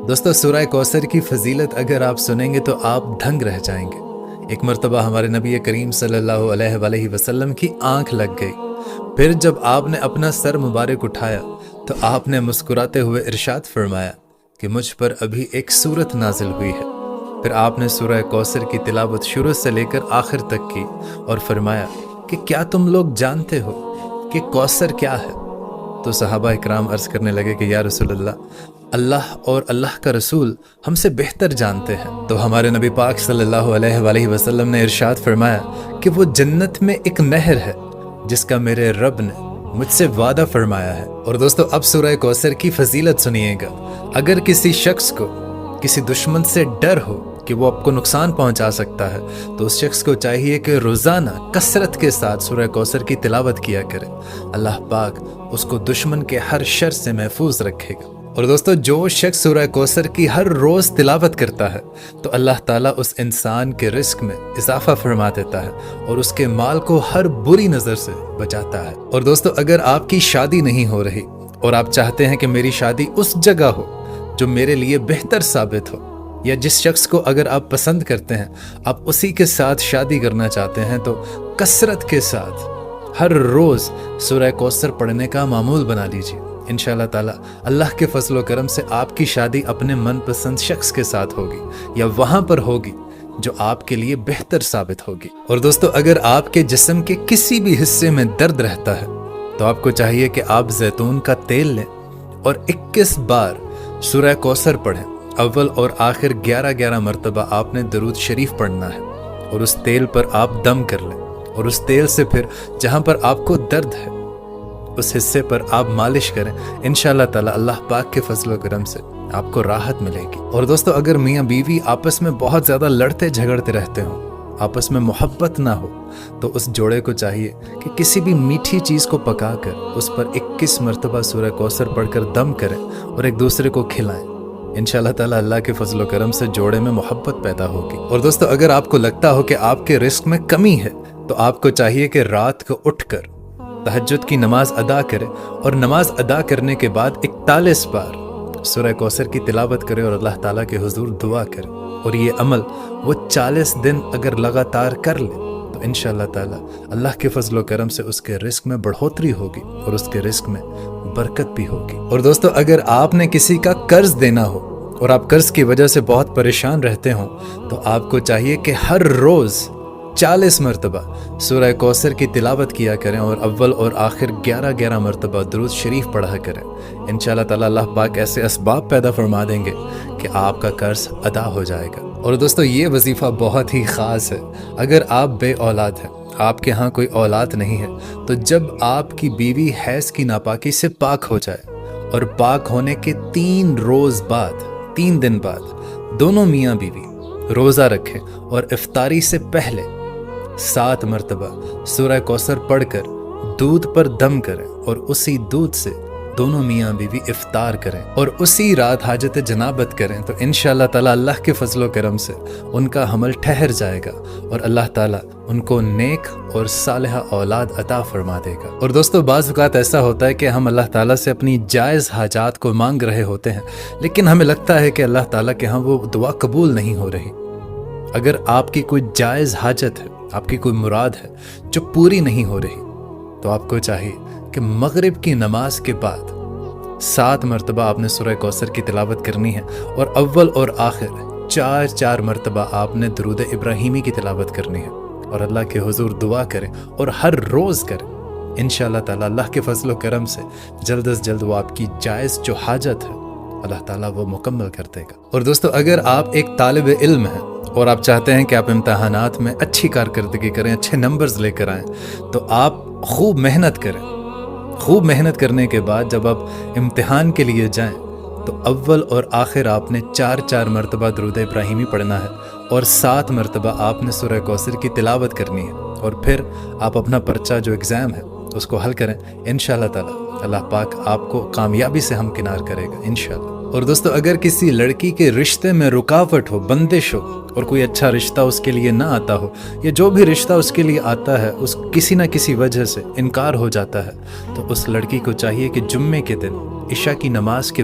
دوستو سورہ کوثر کی فضیلت اگر آپ سنیں گے تو آپ دھنگ رہ جائیں گے۔ ایک مرتبہ ہمارے نبی کریم صلی اللہ علیہ وآلہ وسلم کی آنکھ لگ گئی۔ پھر جب آپ نے اپنا سر مبارک اٹھایا تو آپ نے مسکراتے ہوئے ارشاد فرمایا کہ مجھ پر ابھی ایک سورت نازل ہوئی ہے۔ پھر آپ نے سورہ کوثر کی تلاوت شروع سے لے کر آخر تک کی اور فرمایا کہ کیا تم لوگ جانتے ہو کہ کوثر کیا ہے؟ تو صحابہ اکرام عرض کرنے لگے کہ یا رسول اللہ اور اللہ کا رسول ہم سے بہتر جانتے ہیں۔ تو ہمارے نبی پاک صلی اللہ علیہ وآلہ وسلم نے ارشاد فرمایا کہ وہ جنت میں ایک نہر ہے جس کا میرے رب نے مجھ سے وعدہ فرمایا ہے۔ اور دوستو اب سورہ کوثر کی فضیلت سنیے گا۔ اگر کسی شخص کو کسی دشمن سے ڈر ہو کہ وہ آپ کو نقصان پہنچا سکتا ہے تو اس شخص کو چاہیے کہ روزانہ کثرت کے ساتھ سورہ کوثر کی تلاوت کیا کرے۔ اللہ پاک اس کو دشمن کے ہر شر سے محفوظ رکھے گا۔ اور دوستو جو شخص سورہ کوثر کی ہر روز تلاوت کرتا ہے تو اللہ تعالیٰ اس انسان کے رزق میں اضافہ فرما دیتا ہے اور اس کے مال کو ہر بری نظر سے بچاتا ہے۔ اور دوستو اگر آپ کی شادی نہیں ہو رہی اور آپ چاہتے ہیں کہ میری شادی اس جگہ ہو جو میرے لیے بہتر ثابت ہو، یا جس شخص کو اگر آپ پسند کرتے ہیں آپ اسی کے ساتھ شادی کرنا چاہتے ہیں، تو کثرت کے ساتھ ہر روز سورہ کوثر پڑھنے کا معمول بنا لیجیے۔ انشاءاللہ تعالی اللہ کے فضل و کرم سے آپ کی شادی اپنے من پسند شخص کے ساتھ ہوگی یا وہاں پر ہوگی جو آپ کے لیے بہتر ثابت ہوگی۔ اور دوستو اگر آپ کے جسم کے کسی بھی حصے میں درد رہتا ہے تو آپ کو چاہیے کہ آپ زیتون کا تیل لیں اور 21 بار سورہ کوثر پڑھیں۔ اول اور آخر 11 مرتبہ آپ نے درود شریف پڑھنا ہے اور اس تیل پر آپ دم کر لیں اور اس تیل سے پھر جہاں پر آپ کو درد ہے اس حصے پر آپ مالش کریں۔ انشاءاللہ تعالی اللہ پاک کے فضل و کرم سے آپ کو راحت ملے گی۔ اور دوستو اگر میاں بیوی آپس میں بہت زیادہ لڑتے جھگڑتے رہتے ہوں، آپس میں محبت نہ ہو، تو اس جوڑے کو چاہیے کہ کسی بھی میٹھی چیز کو پکا کر اس پر 21 مرتبہ سورہ کوثر پڑھ کر دم کریں اور ایک دوسرے کو کھلائیں۔ انشاءاللہ تعالی اللہ کے فضل و کرم سے جوڑے میں محبت پیدا ہوگی۔ اور دوستو اگر آپ کو لگتا ہو کہ آپ کے رزق میں کمی ہے تو آپ کو چاہیے کہ رات کو اٹھ کر تہجد کی نماز ادا کرے اور نماز ادا کرنے کے بعد 41 بار سورہ کوثر کی تلاوت کرے اور اللہ تعالیٰ کے حضور دعا کرے۔ اور یہ عمل وہ 40 دن اگر لگاتار کر لے تو انشاءاللہ تعالی اللہ کے فضل و کرم سے اس کے رزق میں بڑھوتری ہوگی اور اس کے رزق میں برکت بھی ہوگی۔ اور دوستو اگر آپ نے کسی کا قرض دینا ہو اور آپ قرض کی وجہ سے بہت پریشان رہتے ہوں تو آپ کو چاہیے کہ ہر روز 40 مرتبہ سورہ کوثر کی تلاوت کیا کریں اور اول اور آخر 11 مرتبہ درود شریف پڑھا کریں۔ انشاءاللہ تعالی اللہ پاک ایسے اسباب پیدا فرما دیں گے کہ آپ کا قرض ادا ہو جائے گا۔ اور دوستو یہ وظیفہ بہت ہی خاص ہے۔ اگر آپ بے اولاد ہیں، آپ کے ہاں کوئی اولاد نہیں ہے، تو جب آپ کی بیوی حیض کی ناپاکی سے پاک ہو جائے اور پاک ہونے کے 3 دن بعد دونوں میاں بیوی روزہ رکھیں اور افطاری سے پہلے 7 مرتبہ سورہ کوثر پڑھ کر دودھ پر دم کریں اور اسی دودھ سے دونوں میاں بیوی افطار کریں اور اسی رات حاجت جنابت کریں تو انشاءاللہ تعالی اللہ کے فضل و کرم سے ان کا حمل ٹھہر جائے گا اور اللہ تعالی ان کو نیک اور صالحہ اولاد عطا فرما دے گا۔ اور دوستو بعض اوقات ایسا ہوتا ہے کہ ہم اللہ تعالیٰ سے اپنی جائز حاجات کو مانگ رہے ہوتے ہیں لیکن ہمیں لگتا ہے کہ اللہ تعالیٰ کے ہاں وہ دعا قبول نہیں ہو رہی۔ اگر آپ کی کوئی جائز حاجت ہے، آپ کی کوئی مراد ہے جو پوری نہیں ہو رہی، تو آپ کو چاہیے کہ مغرب کی نماز کے بعد 7 مرتبہ آپ نے سورہ کوثر کی تلاوت کرنی ہے اور اول اور آخر 4 مرتبہ آپ نے درود ابراہیمی کی تلاوت کرنی ہے اور اللہ کے حضور دعا کریں اور ہر روز کریں۔ انشاءاللہ تعالی اللہ کے فضل و کرم سے جلد از جلد وہ آپ کی جائز جو حاجت ہے اللہ تعالیٰ وہ مکمل کر دے گا۔ اور دوستو اگر آپ ایک طالب علم ہیں اور آپ چاہتے ہیں کہ آپ امتحانات میں اچھی کارکردگی کریں، اچھے نمبرز لے کر آئیں، تو آپ خوب محنت کریں۔ خوب محنت کرنے کے بعد جب آپ امتحان کے لیے جائیں تو اول اور آخر آپ نے 4 مرتبہ درود ابراہیمی پڑھنا ہے اور 7 مرتبہ آپ نے سورہ کوثر کی تلاوت کرنی ہے اور پھر آپ اپنا پرچہ جو ایگزام ہے اس کو حل کریں۔ انشاءاللہ تعالی اللہ پاک آپ کو کامیابی سے ہمکنار کرے گا انشاءاللہ۔ اور دوستو اگر کسی لڑکی کے رشتے میں رکاوٹ ہو، بندش ہو اور کوئی اچھا رشتہ اس کے لیے نہ آتا ہو یا جو بھی رشتہ اس کے لیے آتا ہے اس کسی نہ کسی وجہ سے انکار ہو جاتا ہے، تو اس لڑکی کو چاہیے کہ جمعے کے دن عشاء کی نماز کے